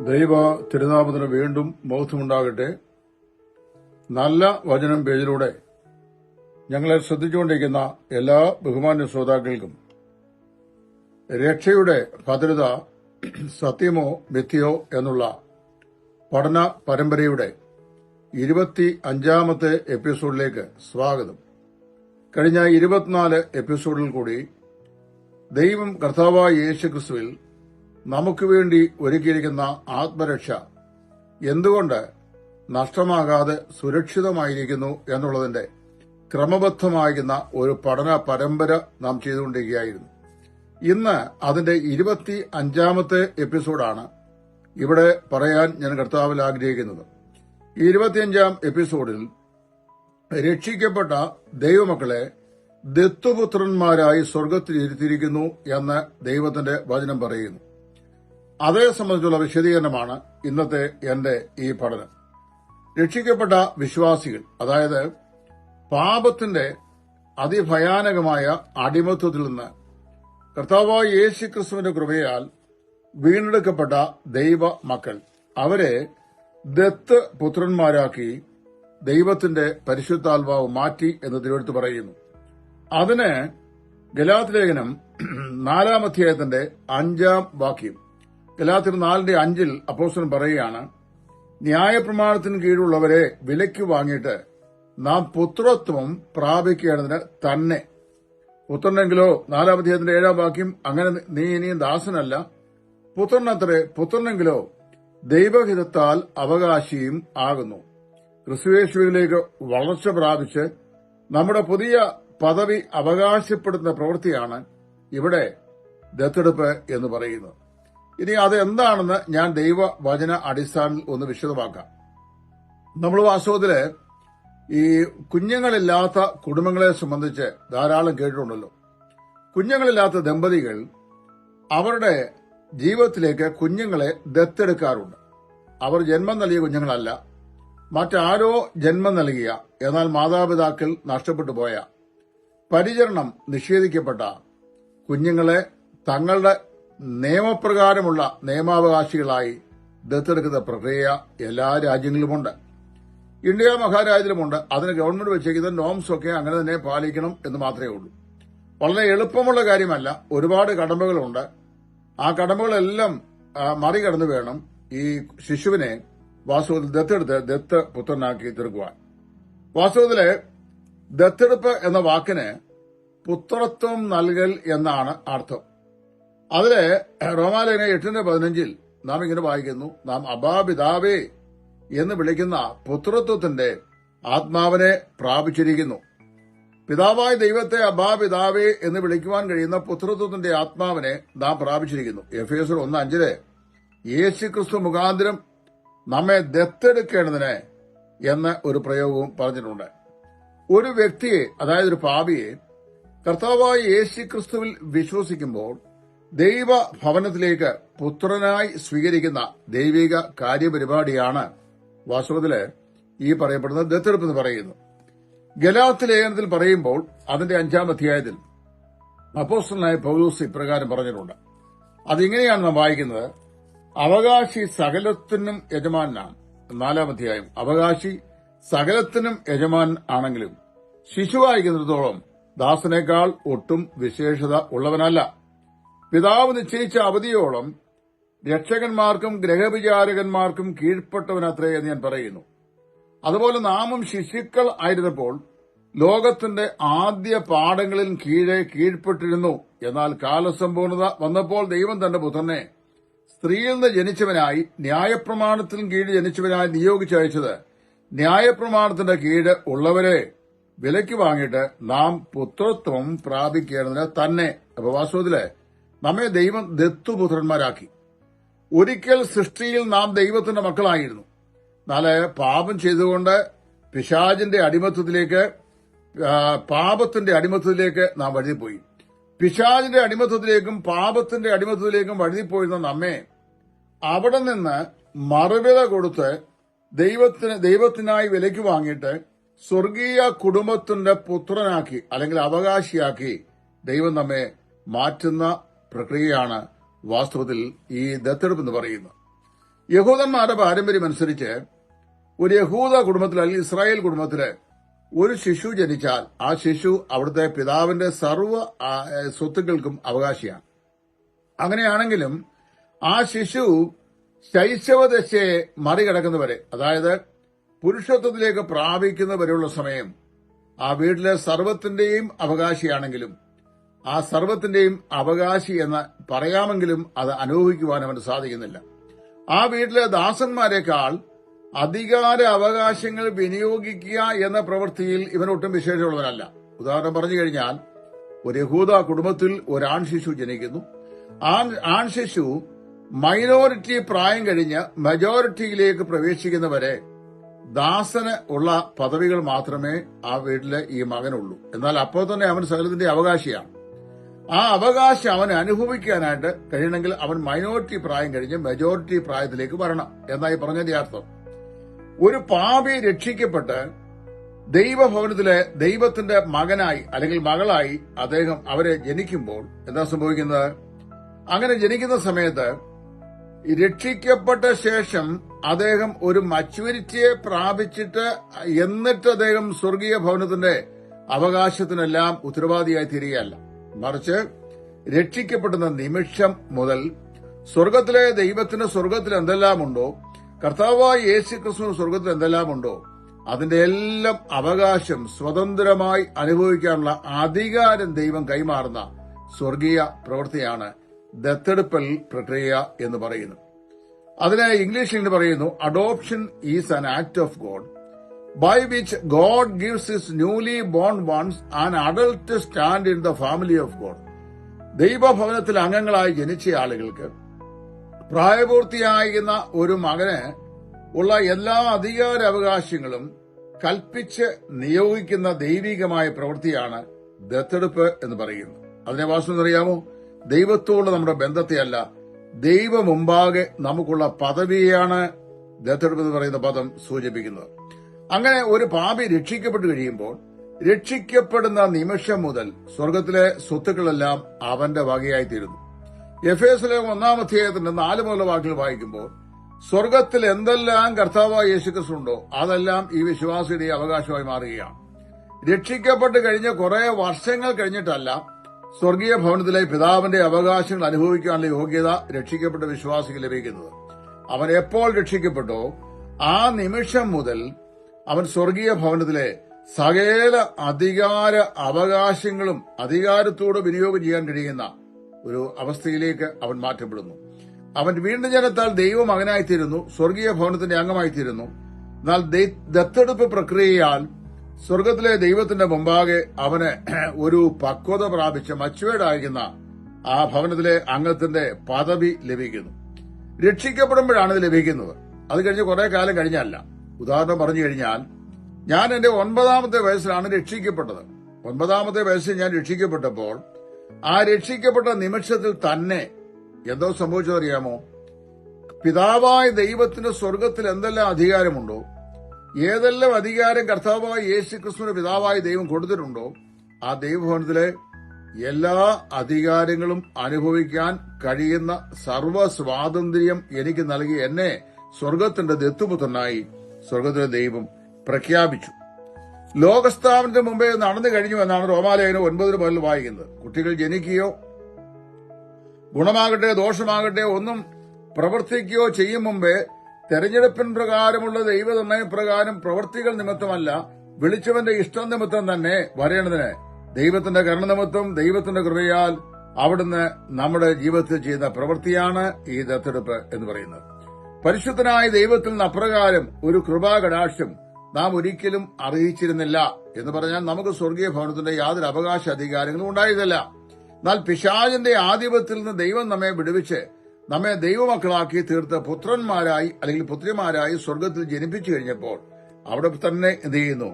ദൈവ തിരുനാമത്തിന് വീണ്ടും ബോധമുണ്ടാകട്ടെ. നല്ല വചനം പേജിലൂടെ ഞങ്ങളെ ശ്രദ്ധിച്ചുകൊണ്ടിരിക്കുന്ന എല്ലാ ബഹുമാന്യ ശ്രോതാക്കൾക്കും രക്ഷയുടെ ഭദ്രത സത്യമോ മിഥ്യയോ എന്നുള്ള പഠന പരമ്പരയുടെ 25ാമത്തെ എപ്പിസോഡിലേക്ക് സ്വാഗതം. കഴിഞ്ഞ 24 എപ്പിസോഡിൽ കൂടി ദൈവം കർത്താവായ യേശുക്രിസ്തുവിൽ നമുക്ക് വേണ്ടി ഒരുക്കിയിരിക്കുന്ന ആത്മരക്ഷ എന്തുകൊണ്ട് നഷ്ടമാകാതെ സുരക്ഷിതമായിരിക്കുന്നു എന്നുള്ളതിന്റെ ക്രമബദ്ധമായിരുന്ന ഒരു പഠന പരമ്പര നാം ചെയ്തുകൊണ്ടിരിക്കുകയായിരുന്നു. ഇന്ന് അതിന്റെ 25ാമത്തെ എപ്പിസോഡാണ് ഇവിടെ പറയാൻ ഞാൻ കർത്താവിൽ ആഗ്രഹിക്കുന്നത്. ഈ 25ാം എപ്പിസോഡിൽ രക്ഷിക്കപ്പെട്ട ദൈവമക്കളെ ദത്തുപുത്രന്മാരായി സ്വർഗത്തിൽ ഇരുത്തിയിരിക്കുന്നു എന്ന് ദൈവത്തിന്റെ വചനം പറയുന്നു. അതേ സംബന്ധിച്ചുള്ള വിശദീകരണമാണ് ഇന്നത്തെ എന്റെ ഈ പഠനം. രക്ഷിക്കപ്പെട്ട വിശ്വാസികൾ, അതായത് പാപത്തിന്റെ അതിഭയാനകമായ അടിമത്വത്തിൽ നിന്ന് കർത്താവായ യേശുക്രിസ്തുവിന്റെ കൃപയാൽ വീണ്ടെടുക്കപ്പെട്ട ദൈവ മക്കൾ, അവരെ ദത്ത് പുത്രന്മാരാക്കി ദൈവത്തിന്റെ പരിശുദ്ധാത്മാവ് മാറ്റി എന്ന് തിരുവെഴുത്ത് പറയുന്നു. അതിന് ഗലാത്യ ലേഖനം 4-ാം അധ്യായത്തിന്റെ 5-ാം വാക്യം, ഗലാത്യർ 4:5 അപ്പോസ്തലൻ പറയുകയാണ്, ന്യായപ്രമാണത്തിന് കീഴിലുള്ളവരെ വിലയ്ക്ക് വാങ്ങിയിട്ട് നാം പുത്രത്വം പ്രാപിക്കേണ്ടതിന് തന്നെ. പുത്രനെങ്കിലോ 4-ാം അധ്യായത്തിന്റെ 7-ാം വാക്യം, അങ്ങനെ നീ ഇനിയും ദാസനല്ല, പുത്രനത്രേ, പുത്രനെങ്കിലോ ദൈവഹിതത്താൽ അവകാശിയും ആകുന്നു. ക്രിസ്തുയേശുവിലേക്ക് വളർച്ച പ്രാപിച്ച് നമ്മുടെ പുതിയ പദവി അവകാശപ്പെടുന്ന പ്രവൃത്തിയാണ് ഇവിടെ ദത്തെടുപ്പ് എന്ന് പറയുന്നത്. ഇനി അതെന്താണെന്ന് ഞാൻ ദൈവവചന അടിസ്ഥാനത്തിൽ ഒന്ന് വിശദമാക്കാം. നമ്മൾ വാസ്തവത്തില് ഈ കുഞ്ഞുങ്ങളില്ലാത്ത കുടുംബങ്ങളെ സംബന്ധിച്ച് ധാരാളം കേട്ടിട്ടുണ്ടല്ലോ. കുഞ്ഞുങ്ങളില്ലാത്ത ദമ്പതികൾ അവരുടെ ജീവിതത്തിലേക്ക് കുഞ്ഞുങ്ങളെ ദത്തെടുക്കാറുണ്ട്. അവർ ജന്മം നൽകിയ കുഞ്ഞുങ്ങളല്ല, മറ്റാരോ ജന്മം നൽകിയ, എന്നാൽ മാതാപിതാക്കൾ നഷ്ടപ്പെട്ടു പോയ, പരിചരണം നിഷേധിക്കപ്പെട്ട കുഞ്ഞുങ്ങളെ തങ്ങളുടെ നിയമപ്രകാരമുള്ള നിയമാവകാശികളായി ദത്തെടുക്കുന്ന പ്രക്രിയ എല്ലാ രാജ്യങ്ങളിലുമുണ്ട്. ഇന്ത്യ മഹാരാജ്യത്തിലുമുണ്ട്. അതിന് ഗവൺമെന്റ് വെച്ചിരിക്കുന്ന നോംസ് ഒക്കെ അങ്ങനെ തന്നെ പാലിക്കണം എന്ന് മാത്രമേ ഉള്ളൂ. വളരെ എളുപ്പമുള്ള കാര്യമല്ല, ഒരുപാട് കടമകളുണ്ട്. ആ കടമകളെല്ലാം മറികടന്ന് വേണം ഈ ശിശുവിനെ വാസ്തവത്തിൽ ദത്തെടുത്ത് ദത്ത് പുത്രനാക്കി തീർക്കുവാൻ. വാസ്തവത്തില് ദത്തെടുപ്പ് എന്ന വാക്കിന് പുത്രത്വം നൽകൽ എന്നാണ് അർത്ഥം. അതില് റോമാലേഖനം 8:15 നാം ഇങ്ങനെ വായിക്കുന്നു, നാം അബ്ബാ പിതാവേ എന്ന് വിളിക്കുന്ന പുത്രത്വത്തിന്റെ ആത്മാവിനെ പ്രാപിച്ചിരിക്കുന്നു. പിതാവായ ദൈവത്തെ അബ്ബാ പിതാവേ എന്ന് വിളിക്കുവാൻ കഴിയുന്ന പുത്രത്വത്തിന്റെ ആത്മാവിനെ നാം പ്രാപിച്ചിരിക്കുന്നു. എഫേസ്യർ 1:5 യേശുക്രിസ്തു മുഖാന്തരം നമ്മെ ദത്തെടുക്കേണ്ടതിന് എന്ന് ഒരു പ്രയോഗവും പറഞ്ഞിട്ടുണ്ട്. ഒരു വ്യക്തിയെ, അതായത് ഒരു പാപിയെ കർത്താവായ യേശുക്രിസ്തുവിൽ വിശ്വസിക്കുമ്പോൾ ദൈവഭവനത്തിലേക്ക് പുത്രനായി സ്വീകരിക്കുന്ന ദൈവിക കാര്യപരിപാടിയാണ് വാസ്തവത്തില് ഈ പറയപ്പെടുന്ന ദത്തെടുപ്പ് എന്ന് പറയുന്നു. ഗലാത്യ ലേഖനത്തിൽ പറയുമ്പോൾ അതിന്റെ 5-ാം അധ്യായത്തിൽ അപ്പോസ്തലനായ പൗലോസ് ഇപ്രകാരം പറഞ്ഞിട്ടുണ്ട്. അതിങ്ങനെയാണ് നാം വായിക്കുന്നത്, അവകാശി സകലത്തിനും യജമാനാണ്. 4-ാം അധ്യായം, അവകാശി സകലത്തിനും യജമാൻ ആണെങ്കിലും ശിശുവായിരിക്കുന്നിടത്തോളം ദാസനേക്കാൾ ഒട്ടും വിശേഷത ഉള്ളവനല്ല. പിതാവ് നിശ്ചയിച്ച അവധിയോളം രക്ഷകന്മാർക്കും ഗ്രഹവിചാരകന്മാർക്കും കീഴ്പ്പെട്ടവനത്രേ എന്ന് ഞാൻ പറയുന്നു. അതുപോലെ നാമും ശിശുക്കൾ ആയിരുന്നപ്പോൾ ലോകത്തിന്റെ ആദ്യ പാഠങ്ങളിൽ കീഴ്പ്പെട്ടിരുന്നു. എന്നാൽ കാലസമ്പൂർണത വന്നപ്പോൾ ദൈവം തന്റെ പുത്രനെ സ്ത്രീയിൽ നിന്ന് ജനിച്ചവനായി ന്യായപ്രമാണത്തിന് കീഴ് ജനിച്ചവനായി നിയോഗിച്ചയച്ചത് ന്യായപ്രമാണത്തിന്റെ കീഴ് ഉള്ളവരെ വിലയ്ക്ക് വാങ്ങിയിട്ട് നാം പുത്രത്വം പ്രാപിക്കേണ്ടതിന് തന്നെ. അപ്പൊ വാസ്തവത്തില് നമ്മെ ദൈവം ദത്തുപുത്രന്മാരാക്കി. ഒരിക്കൽ സൃഷ്ടിയിൽ നാം ദൈവത്തിന്റെ മക്കളായിരുന്നു. എന്നാല് പാപം ചെയ്തുകൊണ്ട് പിശാചിന്റെ അടിമത്വത്തിലേക്ക്, പാപത്തിന്റെ അടിമത്വത്തിലേക്ക് നാം വഴുതിപ്പോയി. പിശാചിന്റെ അടിമത്വത്തിലേക്കും പാപത്തിന്റെ അടിമത്വത്തിലേക്കും വഴുതിപ്പോയിരുന്ന നമ്മെ അവിടെ നിന്ന് മറുവില കൊടുത്ത് ദൈവത്തിനായി വിലയ്ക്ക് വാങ്ങിയിട്ട് സ്വർഗീയ കുടുംബത്തിന്റെ പുത്രനാക്കി, അല്ലെങ്കിൽ അവകാശിയാക്കി ദൈവം നമ്മെ മാറ്റുന്ന പ്രക്രിയയാണ് വാസ്തവത്തിൽ ഈ ദത്തെടുപ്പ് എന്ന് പറയുന്നത്. യഹൂദന്മാരുടെ പാരമ്പര്യം അനുസരിച്ച് ഒരു യഹൂദ കുടുംബത്തിൽ അല്ലെങ്കിൽ ഇസ്രായേൽ കുടുംബത്തില് ഒരു ശിശു ജനിച്ചാൽ ആ ശിശു അവിടുത്തെ പിതാവിന്റെ സർവ്വ സ്വത്തുക്കൾക്കും അവകാശിയാണ്. അങ്ങനെയാണെങ്കിലും ആ ശിശു ശൈശവദശയെ മറികടക്കുന്നവരെ, അതായത് പുരുഷത്വത്തിലേക്ക് പ്രാപിക്കുന്നവരെയുള്ള സമയം ആ വീട്ടിലെ സർവ്വത്തിന്റെയും അവകാശിയാണെങ്കിലും ആ സർവ്വത്തിന്റെയും അവകാശി എന്ന് പറയാമെങ്കിലും അത് അനുഭവിക്കുവാൻ അവന് സാധിക്കുന്നില്ല. ആ വീട്ടിലെ ദാസന്മാരെക്കാൾ അധികാര അവകാശങ്ങൾ വിനിയോഗിക്കുക എന്ന പ്രവൃത്തിയിൽ ഇവനൊട്ടും വിശേഷമുള്ളവനല്ല. ഉദാഹരണം പറഞ്ഞു കഴിഞ്ഞാൽ, ഒരു യഹൂദ കുടുംബത്തിൽ ഒരു ആൺ ശിശു ജനിക്കുന്നു. ആൺ ശിശു മൈനോറിറ്റി പ്രായം കഴിഞ്ഞ് മെജോറിറ്റിയിലേക്ക് പ്രവേശിക്കുന്നവരെ ദാസന് ഉള്ള പദവികൾ മാത്രമേ ആ വീട്ടിലെ ഈ മകനുള്ളൂ. എന്നാൽ അപ്പോൾ തന്നെ അവൻ സകലത്തിന്റെ അവകാശിയാണ്. ആ അവകാശം അവൻ അനുഭവിക്കാനായിട്ട് കഴിയണമെങ്കിൽ അവൻ മൈനോറിറ്റി പ്രായം കഴിഞ്ഞ് മെജോറിറ്റി പ്രായത്തിലേക്ക് വരണം എന്നായി പറഞ്ഞതിന്റെ അർത്ഥം. ഒരു പാപി രക്ഷിക്കപ്പെട്ട് ദൈവഭവനത്തിലെ ദൈവത്തിന്റെ മകനായി അല്ലെങ്കിൽ മകളായി അവരെ ജനിക്കുമ്പോൾ എന്താ സംഭവിക്കുന്നത്? അങ്ങനെ ജനിക്കുന്ന സമയത്ത് രക്ഷിക്കപ്പെട്ട ശേഷം അദ്ദേഹം ഒരു മച്യൂരിറ്റിയെ പ്രാപിച്ചിട്ട് എന്നിട്ട് അദ്ദേഹം സ്വർഗീയ ഭവനത്തിന്റെ അവകാശത്തിനെല്ലാം ഉത്തരവാദിയായി തീരുകയല്ല. മറിച്ച് രക്ഷിക്കപ്പെടുന്ന നിമിഷം മുതൽ സ്വർഗത്തിലെ ദൈവത്തിന് സ്വർഗത്തിൽ എന്തെല്ലാമുണ്ടോ, കർത്താവായ യേശുക്രിസ്തുവിന് സ്വർഗത്തിൽ എന്തെല്ലാമുണ്ടോ, അതിന്റെ എല്ലാം അവകാശം സ്വതന്ത്രമായി അനുഭവിക്കാനുള്ള അധികാരം ദൈവം കൈമാറുന്ന സ്വർഗീയ പ്രവൃത്തിയാണ് ദത്തെടുപ്പൽ പ്രക്രിയ എന്ന് പറയുന്നു. അതിനെ ഇംഗ്ലീഷിൽ പറയുന്നു, adoption is an act of God by which God gives his newly born ones an adult stand in the family of God. ദൈവഭവനത്തിൽ അംഗങ്ങളായി ജനിച്ച ആളുകൾക്ക് പ്രായപൂർത്തിയാകുന്ന ഒരു മകന് ഉള്ള എല്ലാ അധികാര അവകാശങ്ങളും കൽപ്പിച്ച് നിയോഗിക്കുന്ന ദൈവികമായ പ്രവൃത്തിയാണ് ദത്തെടുപ്പ് എന്ന് പറയുന്നത്. അതിനെ വാസ്തവം അറിയാമോ? ദൈവത്തോട് നമ്മുടെ ബന്ധത്തെയല്ല, ദൈവം മുമ്പാകെ നമുക്കുള്ള പദവിയാണ് ദത്തെടുപ്പ് എന്ന് പറയുന്ന പദം സൂചിപ്പിക്കുന്നത്. അങ്ങനെ ഒരു പാപി രക്ഷിക്കപ്പെട്ടു കഴിയുമ്പോൾ രക്ഷിക്കപ്പെടുന്ന നിമിഷം മുതൽ സ്വർഗത്തിലെ സ്വത്തുക്കളെല്ലാം അവന്റെ വകയായിത്തീരുന്നു. എഫേസിലെ 1-ാം അധ്യായത്തിന്റെ 4 മുതലുള്ള വാക്യങ്ങൾ വായിക്കുമ്പോൾ സ്വർഗത്തിൽ എന്തെല്ലാം കർത്താവായ യേശുക്രിസ്തു ഉണ്ടോ അതെല്ലാം ഈ വിശ്വാസിയുടെ അവകാശമായി മാറുകയാണ്. രക്ഷിക്കപ്പെട്ട് കഴിഞ്ഞ കുറെ വർഷങ്ങൾ കഴിഞ്ഞിട്ടല്ല സ്വർഗീയ ഭവനത്തിലെ പിതാവിന്റെ അവകാശങ്ങൾ അനുഭവിക്കാനുള്ള യോഗ്യത രക്ഷിക്കപ്പെട്ട വിശ്വാസിക്ക് ലഭിക്കുന്നത്. അവൻ എപ്പോൾ രക്ഷിക്കപ്പെട്ടോ ആ നിമിഷം മുതൽ അവൻ സ്വർഗീയ ഭവനത്തിലെ സകല അധികാര അവകാശങ്ങളും അധികാരത്തോട് വിനിയോഗം ചെയ്യാൻ കഴിയുന്ന ഒരു അവസ്ഥയിലേക്ക് അവൻ മാറ്റപ്പെടുന്നു. അവൻ വീണ്ടും ജനത്താൽ ദൈവ മകനായിത്തീരുന്നു, സ്വർഗീയ ഭവനത്തിന്റെ അംഗമായിത്തീരുന്നു. എന്നാൽ ദത്തെടുപ്പ് പ്രക്രിയയാൽ സ്വർഗത്തിലെ ദൈവത്തിന്റെ മുമ്പാകെ അവന് ഒരു പക്വത പ്രാപിച്ച മച്ചുവേർഡ് ആയിരിക്കുന്ന ആ ഭവനത്തിലെ അംഗത്തിന്റെ പദവി ലഭിക്കുന്നു. രക്ഷിക്കപ്പെടുമ്പോഴാണ് ഇത് ലഭിക്കുന്നത്. അത് കഴിഞ്ഞ് കുറെ കാലം കഴിഞ്ഞല്ല. ഉദാഹരണം പറഞ്ഞു കഴിഞ്ഞാൽ, ഞാൻ എന്റെ 9-ാമത്തെ വയസ്സിലാണ് രക്ഷിക്കപ്പെട്ടത്. 9-ാമത്തെ വയസ്സിൽ ഞാൻ രക്ഷിക്കപ്പെട്ടപ്പോൾ ആ രക്ഷിക്കപ്പെട്ട നിമിഷത്തിൽ തന്നെ എന്തോ സംഭവിച്ചതറിയാമോ? പിതാവായ ദൈവത്തിന് സ്വർഗത്തിൽ എന്തെല്ലാം അധികാരമുണ്ടോ, ഏതെല്ലാം അധികാരം കർത്താവായ യേശുക്രിസ്തുവിന്റെ പിതാവായ ദൈവം കൊടുത്തിട്ടുണ്ടോ, ആ ദൈവഭവനത്തിലെ എല്ലാ അധികാരങ്ങളും അനുഭവിക്കാൻ കഴിയുന്ന സർവ്വ സ്വാതന്ത്ര്യം എനിക്ക് നൽകി എന്നെ സ്വർഗത്തിന്റെ ദത്തുപുത്രനായി സ്വർഗത്തിലെ ദൈവം പ്രഖ്യാപിച്ചു. ലോകസ്ഥാപനത്തിന് മുമ്പേ നടന്നു കഴിഞ്ഞു എന്നാണ് റോമാലേഖനം 9 മുതൽ വായിക്കുന്നത്. കുട്ടികൾ ജനിക്കുകയോ ഗുണമാകട്ടെ ദോഷമാകട്ടെ ഒന്നും പ്രവർത്തിക്കുകയോ ചെയ്യും മുമ്പേ തെരഞ്ഞെടുപ്പിൻ പ്രകാരമുള്ള ദൈവനിർണയപ്രകാരം പ്രവൃത്തികൾ നിമിത്തമല്ല, വിളിച്ചവന്റെ ഇഷ്ടം നിമിത്തം തന്നെ വരേണ്ടതിന് ദൈവത്തിന്റെ കരുണ നിമിത്തം ദൈവത്തിന്റെ കൃപയാൽ അവിടുന്ന് നമ്മുടെ ജീവിതത്തിൽ ചെയ്യുന്ന പ്രവൃത്തിയാണ് ഈ ദത്തെടുപ്പ് എന്ന് പറയുന്നത്. പരിശുദ്ധനായ ദൈവത്തിൽ നിന്ന് അപ്രകാരം ഒരു കൃപാകടാക്ഷം നാം ഒരിക്കലും അറിയിച്ചിരുന്നില്ല എന്ന് പറഞ്ഞാൽ നമുക്ക് സ്വർഗീയ ഭവനത്തിന്റെ യാതൊരു അവകാശ അധികാരങ്ങളും ഉണ്ടായതല്ല. എന്നാൽ പിശാചിന്റെ ആധിപത്യത്തിൽ നിന്ന് ദൈവം നമ്മെ വിടുവിച്ച് നമ്മെ ദൈവമക്കളാക്കി തീർത്ത് പുത്രന്മാരായി അല്ലെങ്കിൽ പുത്രിമാരായി സ്വർഗത്തിൽ ജനിപ്പിച്ചു കഴിഞ്ഞപ്പോൾ അവിടെ തന്നെ എന്ത് ചെയ്യുന്നു?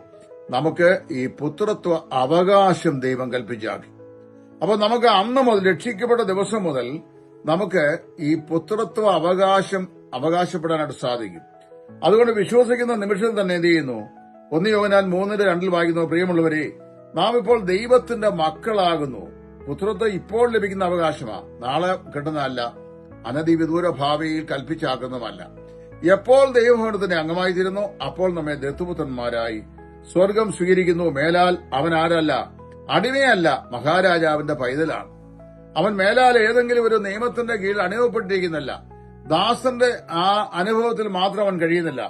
നമുക്ക് ഈ പുത്രത്വ അവകാശം ദൈവം കൽപ്പിച്ചാക്കി. അപ്പൊ നമുക്ക് അന്ന് മുതൽ രക്ഷിക്കപ്പെട്ട ദിവസം മുതൽ നമുക്ക് ഈ പുത്രത്വ അവകാശപ്പെടാനായിട്ട് സാധിക്കും. അതുകൊണ്ട് വിശ്വസിക്കുന്ന നിമിഷം തന്നെ എന്ത് ചെയ്യുന്നു? 1 യോഹന്നാൻ 3:2 വായിക്കുന്നു, പ്രിയമുള്ളവരെ, നാം ഇപ്പോൾ ദൈവത്തിന്റെ മക്കളാകുന്നു. പുത്രത്വം ഇപ്പോൾ ലഭിക്കുന്ന അവകാശമാണ്, നാളെ കിട്ടുന്നതല്ല. അനധിവിദൂര ഭാവിയിൽ കൽപ്പിച്ചാക്കുന്നതുമല്ല. എപ്പോൾ ദൈവഭവനത്തിന്റെ അംഗമായി തീരുന്നു, അപ്പോൾ നമ്മെ ദത്തുപുത്രന്മാരായി സ്വർഗം സ്വീകരിക്കുന്നു. മേലാൽ അവൻ ആരല്ല, അടിമയല്ല, മഹാരാജാവിന്റെ പൈതലാണ്. അവൻ മേലാൽ ഏതെങ്കിലും ഒരു നിയമത്തിന്റെ കീഴിൽ അനുഭവപ്പെട്ടിരിക്കുന്നില്ല. ദാസന്റെ ആ അനുഭവത്തിൽ മാത്രം അവൻ കഴിയുന്നില്ല.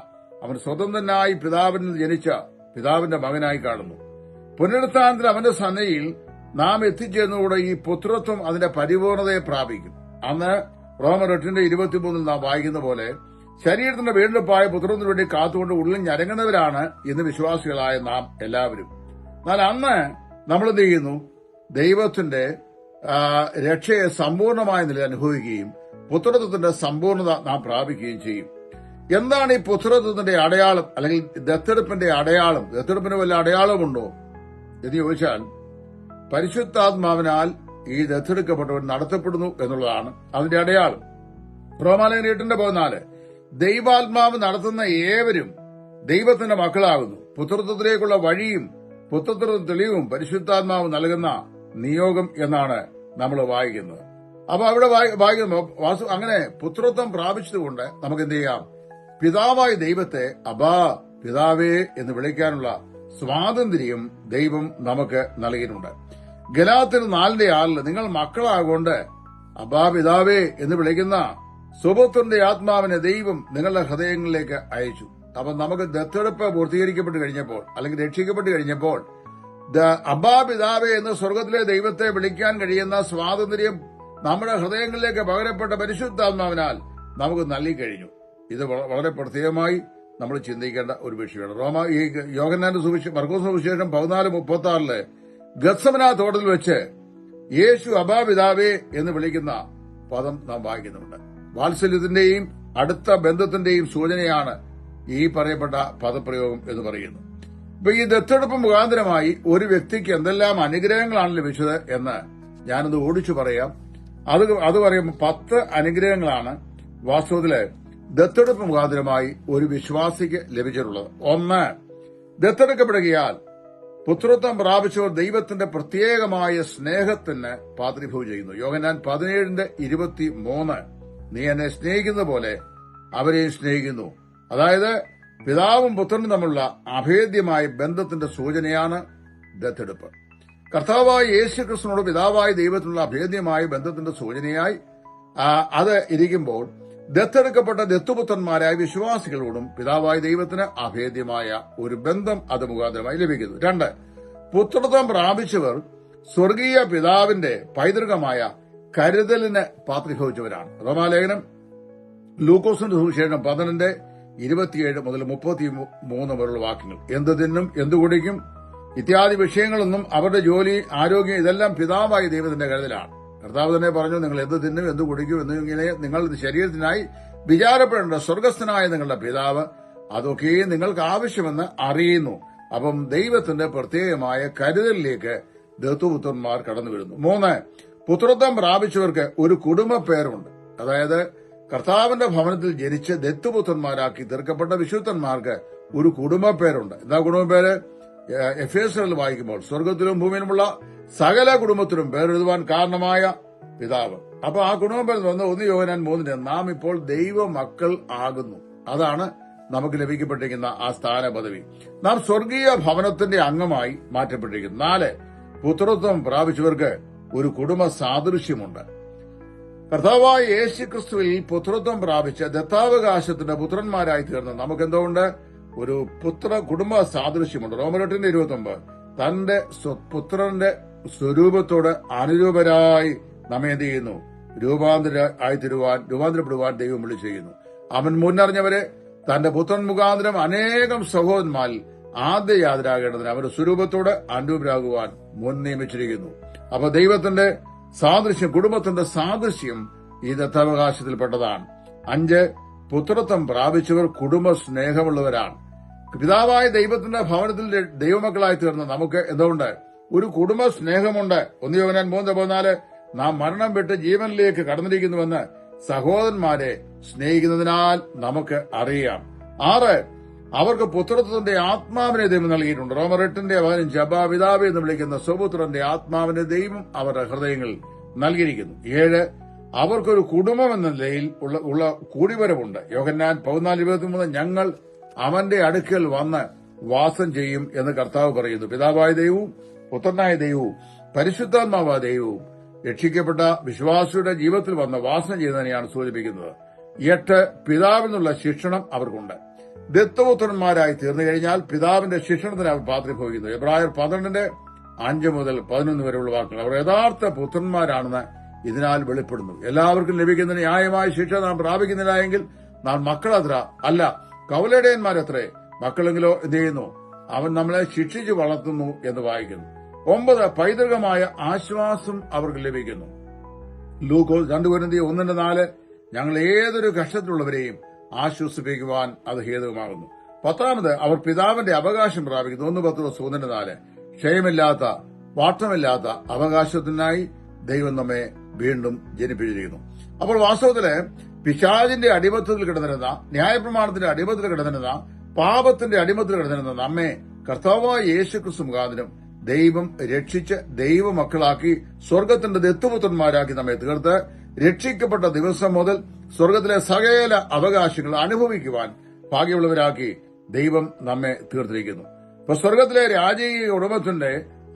അവൻ സ്വതന്ത്രനായി പിതാവിൽ നിന്ന് ജനിച്ച പിതാവിന്റെ മകനായി കാണുന്നു. പുനരുത്ഥാനത്തിൽ അവന്റെ സന്നയിൽ നാം എത്തിച്ചേർന്നതോടെ ഈ പുത്രത്വം അതിന്റെ പരിപൂർണതയെ പ്രാപിക്കും. അന്ന് റോമർ 8:23 നാം വായിക്കുന്ന പോലെ ശരീരത്തിന്റെ വീണ്ടെടുപ്പായ പുത്രത്തിനു വേണ്ടി കാത്തുകൊണ്ട് ഉള്ളിൽ ഞരങ്ങുന്നവരാണ് ഇന്ന് വിശ്വാസികളായ നാം എല്ലാവരും. എന്നാൽ അന്ന് നമ്മൾ എന്ത് ചെയ്യുന്നു? ദൈവത്തിന്റെ രക്ഷയെ സമ്പൂർണമായ നിലയിൽ അനുഭവിക്കുകയും പുത്രത്വത്തിന്റെ സമ്പൂർണത നാം പ്രാപിക്കുകയും ചെയ്യും. എന്താണ് ഈ പുത്രത്വത്തിന്റെ അടയാളം, അല്ലെങ്കിൽ ദത്തെടുപ്പിന്റെ അടയാളം? ദത്തെടുപ്പിന് വല്ല അടയാളമുണ്ടോ എന്ന് ചോദിച്ചാൽ, പരിശുദ്ധാത്മാവിനാൽ ഈ ദത്തെടുക്കപ്പെട്ടവർ നടത്തപ്പെടുന്നു എന്നുള്ളതാണ് അതിന്റെ അടയാളം. റോമാലേഖനം 8:14 ദൈവാത്മാവ് നടത്തുന്ന ഏവരും ദൈവത്തിന്റെ മക്കളാകുന്നു. പുത്രത്വത്തിലേക്കുള്ള വഴിയും പുത്രത്വ തെളിവും പരിശുദ്ധാത്മാവ് നൽകുന്ന നിയോഗം എന്നാണ് നമ്മൾ വായിക്കുന്നത്. അപ്പൊ അവിടെ വായിക്കുമ്പോൾ അങ്ങനെ പുത്രത്വം പ്രാപിച്ചതുകൊണ്ട് നമുക്ക് എന്ത് ചെയ്യാം? പിതാവായ ദൈവത്തെ അബാ പിതാവേ എന്ന് വിളിക്കാനുള്ള സ്വാതന്ത്ര്യം ദൈവം നമുക്ക് നൽകിയിട്ടുണ്ട്. ഗലാത്യർ 4:6 നിങ്ങൾ മക്കളാകൊണ്ട് അബാ പിതാവേ എന്ന് വിളിക്കുന്ന സുപുത്രന്റെ ആത്മാവിനെ ദൈവം നിങ്ങളുടെ ഹൃദയങ്ങളിലേക്ക് അയച്ചു. അപ്പൊ നമുക്ക് ദത്തെടുപ്പ് പൂർത്തീകരിക്കപ്പെട്ട് കഴിഞ്ഞപ്പോൾ, അല്ലെങ്കിൽ രക്ഷിക്കപ്പെട്ട് കഴിഞ്ഞപ്പോൾ, അബ്ബാ പിതാവേ എന്ന് സ്വർഗത്തിലെ ദൈവത്തെ വിളിക്കാൻ കഴിയുന്ന സ്വാതന്ത്ര്യം നമ്മുടെ ഹൃദയങ്ങളിലേക്ക് പകരപ്പെട്ട പരിശുദ്ധാത്മാവിനാൽ നമുക്ക് നൽകിക്കഴിഞ്ഞു. ഇത് വളരെ പ്രത്യേകമായി നമ്മൾ ചിന്തിക്കേണ്ട ഒരു വിഷയമാണ്. ഈ യോഹന്നാന്റെ മർക്കോസ് സുവിശേഷം 14:36 ഗത്സമന തോട്ടത്തിൽ വെച്ച് യേശു അബ്ബാ പിതാവേ എന്ന് വിളിക്കുന്ന പദം നാം വായിക്കുന്നുണ്ട്. വാത്സല്യത്തിന്റെയും അടുത്ത ബന്ധത്തിന്റെയും സൂചനയാണ് ഈ പറയപ്പെട്ട പദപ്രയോഗം എന്ന് പറയുന്നു. ഇപ്പൊ ഈ ദത്തെടുപ്പ് മുഖാന്തരമായി ഒരു വ്യക്തിക്ക് എന്തെല്ലാം അനുഗ്രഹങ്ങളാണ് ലഭിച്ചത് എന്ന് ഞാനത് ഓടിച്ചു പറയാം. അത് പറയുമ്പോൾ 10 അനുഗ്രഹങ്ങളാണ് വാസ്തവത്തില് ദത്തെടുപ്പ് മുഖാന്തരമായി ഒരു വിശ്വാസിക്ക് ലഭിച്ചിട്ടുള്ളത്. 1, ദത്തെടുക്കപ്പെടുകയാൽ പുത്രത്വം പ്രാപിച്ചവർ ദൈവത്തിന്റെ പ്രത്യേകമായ സ്നേഹത്തിന് പാത്രീഭൂതം ചെയ്യുന്നു. യോഹന്നാൻ 17:23 നീ എന്നെ സ്നേഹിക്കുന്ന പോലെ അവരെയും സ്നേഹിക്കുന്നു. അതായത് പിതാവും പുത്രനും തമ്മിലുള്ള അഭേദ്യമായ ബന്ധത്തിന്റെ സൂചനയാണ് ദത്തെടുപ്പ്. കർത്താവായ യേശുക്രിസ്തുവിനോട് പിതാവായ ദൈവത്തിനുള്ള അഭേദ്യമായ ബന്ധത്തിന്റെ സൂചനയായി അത് ഇരിക്കുമ്പോൾ, ദത്തെടുക്കപ്പെട്ട ദത്തുപുത്രന്മാരായ വിശ്വാസികളോടും പിതാവായ ദൈവത്തിന് അഭേദ്യമായ ഒരു ബന്ധം അത് മുഖാന്തരമായി ലഭിക്കുന്നു. 2, പുത്രത്വം പ്രാപിച്ചവർ സ്വർഗീയ പിതാവിന്റെ പൈതൃകമായ കരുതലിന് പാത്രീഭവിച്ചവരാണ്. റോമാലേഖനം ലൂക്കോസിന്റെ സുവിശേഷം 12:27 മുതൽ 33 വരെയുള്ള വാക്യങ്ങൾ. എന്ത് തിന്നും എന്തു കുടിക്കും ഇത്യാദി വിഷയങ്ങളൊന്നും അവരുടെ ജോലി, ആരോഗ്യം ഇതെല്ലാം പിതാവായ ദൈവത്തിന്റെ കരുതലാണ്. കർത്താവ് തന്നെ പറഞ്ഞു, നിങ്ങൾ എന്ത് തിന്നും എന്തു കുടിക്കും എന്നിങ്ങനെ നിങ്ങളുടെ ശരീരത്തിനായി വിചാരപ്പെടേണ്ട സ്വർഗസ്ഥനായ നിങ്ങളുടെ പിതാവ് അതൊക്കെയും നിങ്ങൾക്ക് ആവശ്യമെന്ന് അറിയുന്നു. അപ്പം ദൈവത്തിന്റെ പ്രത്യേകമായ കരുതലിലേക്ക് ദത്തുപുത്രന്മാർ കടന്നു വരുന്നു. 3, പുത്രത്വം പ്രാപിച്ചവർക്ക് ഒരു കുടുംബ പേരുണ്ട്. അതായത് കർത്താവിന്റെ ഭവനത്തിൽ ജനിച്ച് ദത്തുപുത്രന്മാരാക്കി തീർക്കപ്പെട്ട വിശുദ്ധന്മാർക്ക് ഒരു കുടുംബ പേരുണ്ട്. എന്താ കുടുംബ പേര്? എഫേസ്യരിൽ വായിക്കുമ്പോൾ സ്വർഗത്തിലും ഭൂമിയിലുമുള്ള സകല കുടുംബത്തിലും പേരെഴുതുവാൻ കാരണമായ പിതാവ്. അപ്പൊ ആ കുടുംബ പേര് 1 യോഹന്നാൻ 3 നാം ഇപ്പോൾ ദൈവ മക്കൾ ആകുന്നു. അതാണ് നമുക്ക് ലഭിക്കപ്പെട്ടിരിക്കുന്ന ആ സ്ഥാന പദവി. നാം സ്വർഗീയ ഭവനത്തിന്റെ അംഗമായി മാറ്റപ്പെട്ടിരിക്കുന്നു. 4, പുത്രത്വം പ്രാപിച്ചവർക്ക് ഒരു കുടുംബ സാദൃശ്യമുണ്ട്. കർത്താവായ യേശുക്രിസ്തുവിൽ പുത്രത്വം പ്രാപിച്ച ദത്താവകാശത്തിന്റെ പുത്രന്മാരായി തീർന്ന് നമുക്കെന്തുകൊണ്ട്? ഒരു കുടുംബ സാദൃശ്യമുണ്ട്. റോമർ 8:29 തന്റെ പുത്രന്റെ സ്വരൂപത്തോട് അനുരൂപരായി നമ്മെ എന്ത് ചെയ്യുന്നു? രൂപാന്തരപ്പെടുവാൻ ദൈവം വിളിച്ചു ചെയ്യുന്നു. അവൻ മുന്നറിഞ്ഞവരെ തന്റെ പുത്രൻ മുഖാന്തരം അനേകം സഹോദരന്മാരിൽ ആദ്യ യാതൊരാകേണ്ടതിന് അവരുടെ സ്വരൂപത്തോട് അനുരൂപരാകുവാൻ മുൻ നിയമിച്ചിരിക്കുന്നു. അപ്പൊ ദൈവത്തിന്റെ സാദൃശ്യം, കുടുംബത്തിന്റെ സാദൃശ്യം ഈ ദത്താവകാശത്തിൽപ്പെട്ടതാണ്. 5, പുത്രത്വം പ്രാപിച്ചവർ കുടുംബ സ്നേഹമുള്ളവരാണ്. പിതാവായ ദൈവത്തിന്റെ ഭവനത്തിൽ ദൈവമക്കളായി തീർന്ന നമുക്ക് എന്തുകൊണ്ട്? ഒരു കുടുംബ സ്നേഹമുണ്ട്. 1 യോഹന്നാൻ 3:14 നാം മരണം വിട്ട് ജീവനിലേക്ക് കടന്നിരിക്കുന്നുവെന്ന് സഹോദരന്മാരെ സ്നേഹിക്കുന്നതിനാൽ നമുക്ക് അറിയാം. 6, അവർക്ക് പുത്രത്വത്തിന്റെ ആത്മാവിനെ ദൈവം നൽകിയിട്ടുണ്ട്. റോമർ 8:15 അബ്ബാ പിതാവേ എന്ന് വിളിക്കുന്ന സ്വപുത്രന്റെ ആത്മാവിനെ ദൈവം അവരുടെ ഹൃദയങ്ങളിൽ നൽകിയിരിക്കുന്നു. 7, അവർക്കൊരു കുടുംബം എന്ന നിലയിൽ ഉള്ള കൂടിവരവുണ്ട്. യോഹന്നാൻ 14:23 ഞങ്ങൾ അവന്റെ അടുക്കൽ വന്ന് വാസം ചെയ്യും എന്ന് കർത്താവ് പറയുന്നു. പിതാവായ ദൈവവും പുത്രനായ ദൈവവും പരിശുദ്ധാത്മാവായ ദൈവവും രക്ഷിക്കപ്പെട്ട വിശ്വാസിയുടെ ജീവിതത്തിൽ വന്ന് വാസം ചെയ്യുന്നതിനെയാണ് സൂചിപ്പിക്കുന്നത്. 8 പിതാവിൽ നിന്നുള്ള ശിക്ഷണം അവർക്കുണ്ട്. ദത്തപുത്രന്മാരായി തീർന്നു കഴിഞ്ഞാൽ പിതാവിന്റെ ശിക്ഷണത്തിന് അവർ പാത്രീഭവിക്കുന്നു. എബ്രായർ 12:5 മുതൽ 11 വരെയുള്ള വാക്കുകൾ. അവർ യഥാർത്ഥ പുത്രന്മാരാണെന്ന് ഇതിനാൽ വെളിപ്പെടുന്നു. എല്ലാവർക്കും ലഭിക്കുന്ന ന്യായമായ ശിക്ഷ നാം പ്രാപിക്കുന്നില്ല എങ്കിൽ നാം മക്കളത്ര അല്ല, കൗലടയന്മാരത്രേ. മക്കളെങ്കിലോ എന്ത് ചെയ്യുന്നു? അവൻ നമ്മളെ ശിക്ഷിച്ചു വളർത്തുന്നു എന്ന് വായിക്കുന്നു. 9 പൈതൃകമായ ആശ്വാസം അവർക്ക് ലഭിക്കുന്നു. ലൂക്കോസ് 2 കൊരിന്ത്യർ 1:4 ഞങ്ങൾ ഏതൊരു കഷ്ടത്തിലുള്ളവരെയും ആശ്വസിപ്പിക്കുവാൻ അത് ഹേതുവാകുന്നു. 10 അവർ പിതാവിന്റെ അവകാശം പ്രാപിക്കുന്നു. 1 പത്രോസ് 1:4 ക്ഷയമില്ലാത്ത വാട്ടമില്ലാത്ത അവകാശത്തിനായി ദൈവം നമ്മെ വീണ്ടും ജനിപ്പിച്ചിരിക്കുന്നു. അപ്പോൾ വാസ്തവത്തില് പിശാചിന്റെ അടിമത്തത്തിൽ കിടന്നിരുന്ന, ന്യായപ്രമാണത്തിന്റെ അടിമത്തത്തിൽ കിടന്നിരുന്ന, പാപത്തിന്റെ അടിമത്തത്തിൽ കിടന്നിരുന്ന നമ്മെ കർത്താവായ യേശുക്രിസ്തു മുഖാന്തരം ദൈവം രക്ഷിച്ച് ദൈവമക്കളാക്കി സ്വർഗത്തിന്റെ ദത്തുപുത്രന്മാരാക്കി നമ്മെ തീർത്ത് രക്ഷിക്കപ്പെട്ട ദിവസം മുതൽ സ്വർഗത്തിലെ സകല അവകാശങ്ങൾ അനുഭവിക്കുവാൻ ഭാഗ്യമുള്ളവരാക്കി ദൈവം നമ്മെ തീർത്തിരിക്കുന്നു. ഇപ്പൊ സ്വർഗത്തിലെ രാജകീയ കുടുംബത്തിന്റെ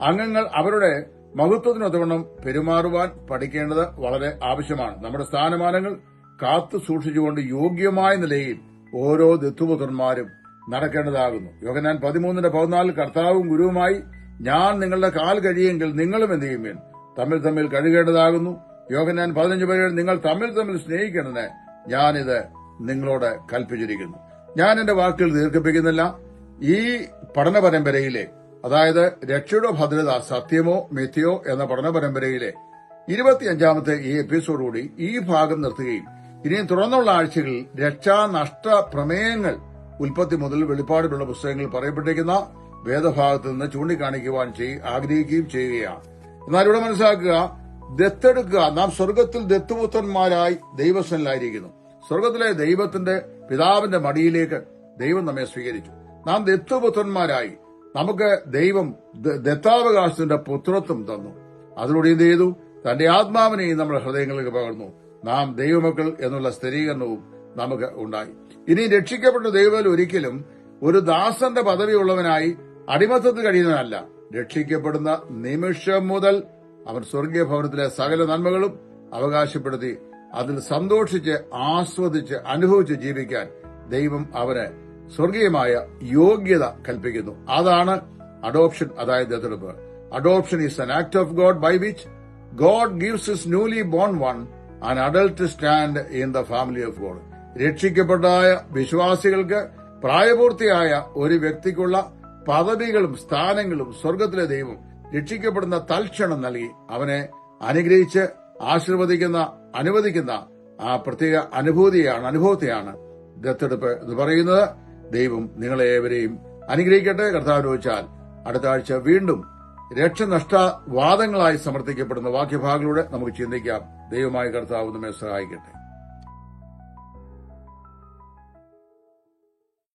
അംഗങ്ങൾ അവരുടെ മഹത്വത്തിനൊത്തവണ്ണം പെരുമാറുവാൻ പഠിക്കേണ്ടത് വളരെ ആവശ്യമാണ്. നമ്മുടെ സ്ഥാനമാനങ്ങൾ കാത്തു സൂക്ഷിച്ചുകൊണ്ട് യോഗ്യമായ നിലയിൽ ഓരോ ദത്തുപുത്രന്മാരും നടക്കേണ്ടതാകുന്നു. യോഹന്നാൻ 13:14 കർത്താവും ഗുരുവുമായി ഞാൻ നിങ്ങളുടെ കാൽ കഴിയെങ്കിൽ നിങ്ങളും എന്ത് ചെയ്യുമെൻ തമ്മിൽ തമ്മിൽ കഴുകേണ്ടതാകുന്നു. യോഹന്നാൻ 15:17 നിങ്ങൾ തമ്മിൽ തമ്മിൽ സ്നേഹിക്കേണ്ടതിന് ഞാനിത് നിങ്ങളോട് കൽപ്പിച്ചിരിക്കുന്നു. ഞാൻ എന്റെ വാക്കുകൾ ദീർഘിപ്പിക്കുന്നില്ല. ഈ പഠന പരമ്പരയിലെ, അതായത് രക്ഷയുടെ ഭദ്രത സത്യമോ മിഥ്യയോ എന്ന പഠന പരമ്പരയിലെ 25ാമത്തെ ഈ എപ്പിസോഡുകൂടി ഈ ഭാഗം നിർത്തുകയും ഇനിയും തുടർന്നുള്ള ആഴ്ചകളിൽ രക്ഷാനഷ്ട പ്രമേയങ്ങൾ ഉൽപ്പത്തി മുതൽ വെളിപ്പാടിലുള്ള പുസ്തകങ്ങളിൽ പറയപ്പെട്ടിരിക്കുന്ന വേദഭാഗത്ത് നിന്ന് ചൂണ്ടിക്കാണിക്കുവാൻ ആഗ്രഹിക്കുകയും ചെയ്യുകയാണ്. എന്നാൽ ഇവിടെ മനസ്സിലാക്കുക, ദത്തെടുക്കുക. നാം സ്വർഗത്തിൽ ദത്തുപുത്രന്മാരായി ദൈവസനിലായിരിക്കുന്നു. സ്വർഗത്തിലെ ദൈവത്തിന്റെ പിതാവിന്റെ മടിയിലേക്ക് ദൈവം നമ്മെ സ്വീകരിച്ചു. നാം ദത്തുപുത്രന്മാരായി നമുക്ക് ദൈവം ദത്താവകാശത്തിന്റെ പുത്രത്വം തന്നു. അതിലൂടെ എന്ത് ചെയ്തു? തന്റെ ആത്മാവിനെയും നമ്മുടെ ഹൃദയങ്ങളിലേക്ക് പകർന്നു. നാം ദൈവമക്കൾ എന്നുള്ള സ്ഥിരീകരണവും നമുക്ക് ഉണ്ടായി. ഇനി രക്ഷിക്കപ്പെട്ട ദൈവത്തിൽ ഒരിക്കലും ഒരു ദാസന്റെ പദവിയുള്ളവനായി അടിമത്തത്തിൽ കഴിയുന്നവനല്ല. രക്ഷിക്കപ്പെടുന്ന നിമിഷം മുതൽ അവൻ സ്വർഗീയ ഭവനത്തിലെ സകല നന്മകളും അവകാശപ്പെടുത്തി അതിൽ സന്തോഷിച്ച് ആസ്വദിച്ച് അനുഭവിച്ച് ജീവിക്കാൻ ദൈവം അവന് സ്വർഗീയമായ യോഗ്യത കൽപ്പിക്കുന്നു. അതാണ് അഡോപ്ഷൻ, അതായത് ദത്തെടുപ്പ്. Adoption is an act of God by which God gives his newly born one an adult stand in the family of God. രക്ഷിക്കപ്പെട്ടതായ വിശ്വാസികൾക്ക് പ്രായപൂർത്തിയായ ഒരു വ്യക്തിക്കുള്ള പദവികളും സ്ഥാനങ്ങളും സ്വർഗത്തിലെ ദൈവം രക്ഷിക്കപ്പെടുന്ന തൽക്ഷണം നൽകി അവനെ അനുഗ്രഹിച്ച് അനുവദിക്കുന്ന ആ പ്രത്യേക അനുഭവത്തെയാണ് ദത്തെടുപ്പ് എന്ന് പറയുന്നത്. ദൈവം നിങ്ങളെ ഏവരെയും അനുഗ്രഹിക്കട്ടെ. കർത്താവിനെ വെച്ചാൽ അടുത്ത ആഴ്ച വീണ്ടും രക്ഷനഷ്ടവാദങ്ങളായി സമർത്ഥിക്കപ്പെടുന്ന വാക്യഭാഗങ്ങളിലൂടെ നമുക്ക് ചിന്തിക്കാം. ദൈവമായ കർത്താവ് നമ്മെ സഹായിക്കട്ടെ.